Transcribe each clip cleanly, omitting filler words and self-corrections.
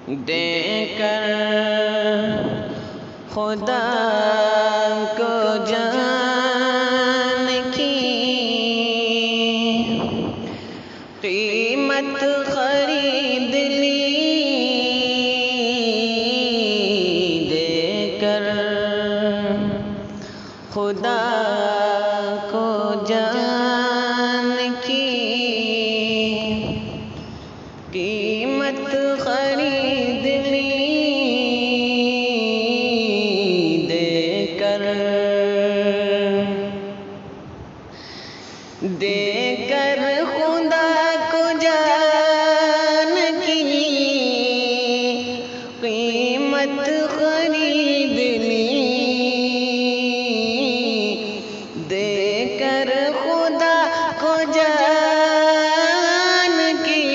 دے کر خدا کو جان کی قیمت خرید لی، دے کر خدا کو جان کی قیمت خرید لی، دے کر خدا کو جان کی قیمت خرید لی، دے کر خدا کو جان کی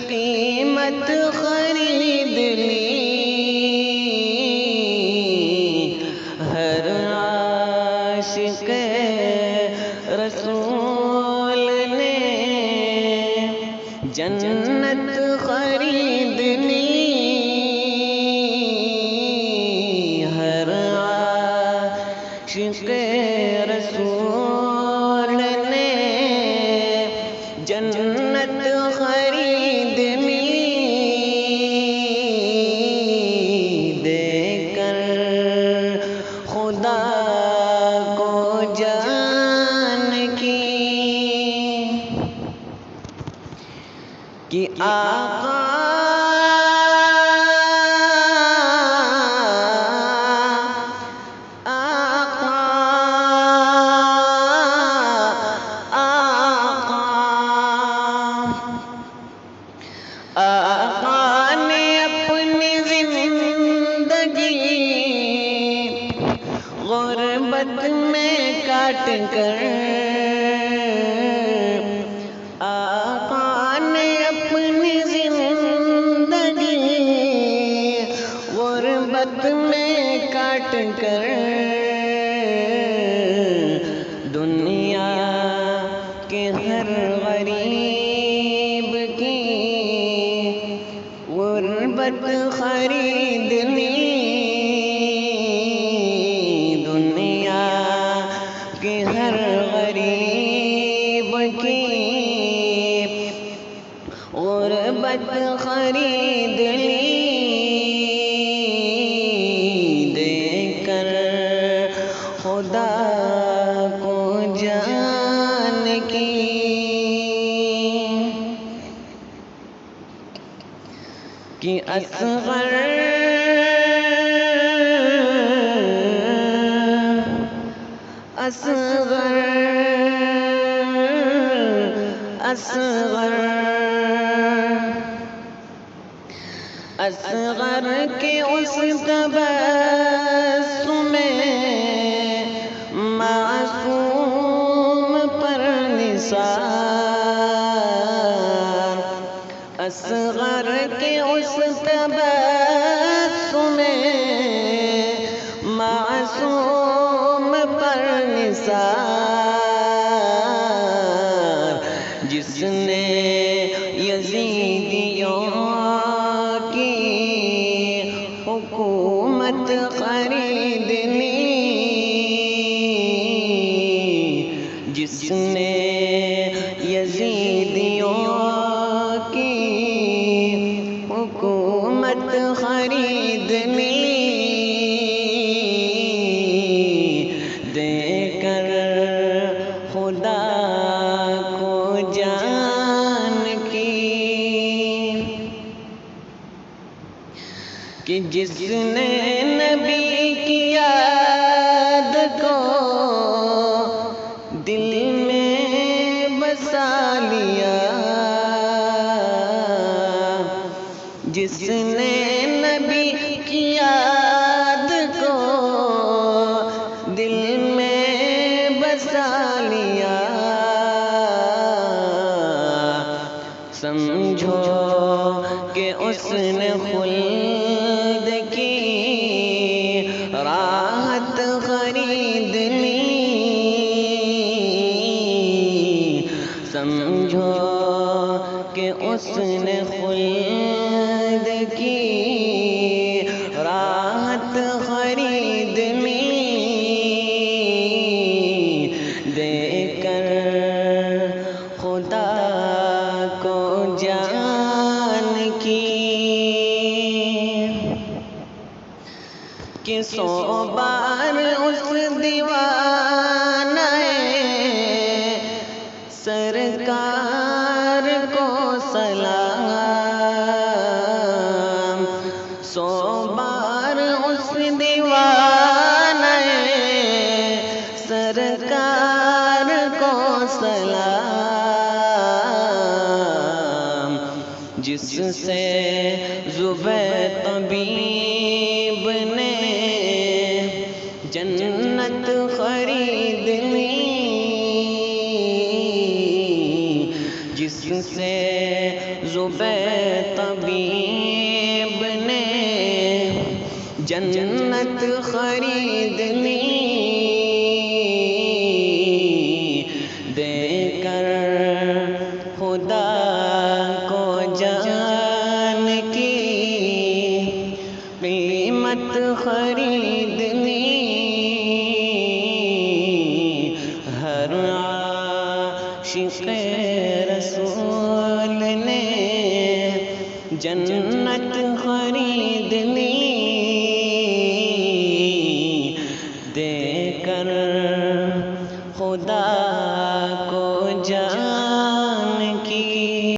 قیمت خرید لی، ہر عاشق رسول نے جنت خرید لی، ہر عاشق رسول نے جنت خرید لی، دے کر خدا کو جان کہ آقا نے اپنی زندگی غربت میں کاٹ کر، آقا نے اپنی زندگی غربت میں کاٹ کر دنیا کے ہر غریب کی غربت خرید لی، دنیا کے ہر غریب کی غربت خرید لی، دے کر خدا کو جان کی کہ اصغر اصغر اصغر اصغر کے اس تبسم معصوم پر نثار، اصغر کے اس تبسم معصوم پر نثار، جس نے یزیدیوں کی حکومت خرید لی، جس نے یزیدیوں کی حکومت خرید لی، دے کر خدا کو جان کی کہ جس نے نبی کی یاد کو دل میں بسا لیا، جس نے نبی کی یاد کو دل میں بسا لیا، سمجھو کہ اس نے خلد کی راحت خرید لی، سمجھو کہ اس نے خلد کی راحت خریدنی دے کر خدا کو جان کی کہ 100 بار اس دیوانہ سرکار کو سلام 100 بار اس دیوانہ سرکار کو سلام جس سے زبیر طبیب نے جنت خریدنی جس سے زبیر طبیب نے جنت خریدنی دے کر خدا کو جان کی قیمت خریدنی ہر عاشق رسول نے جنت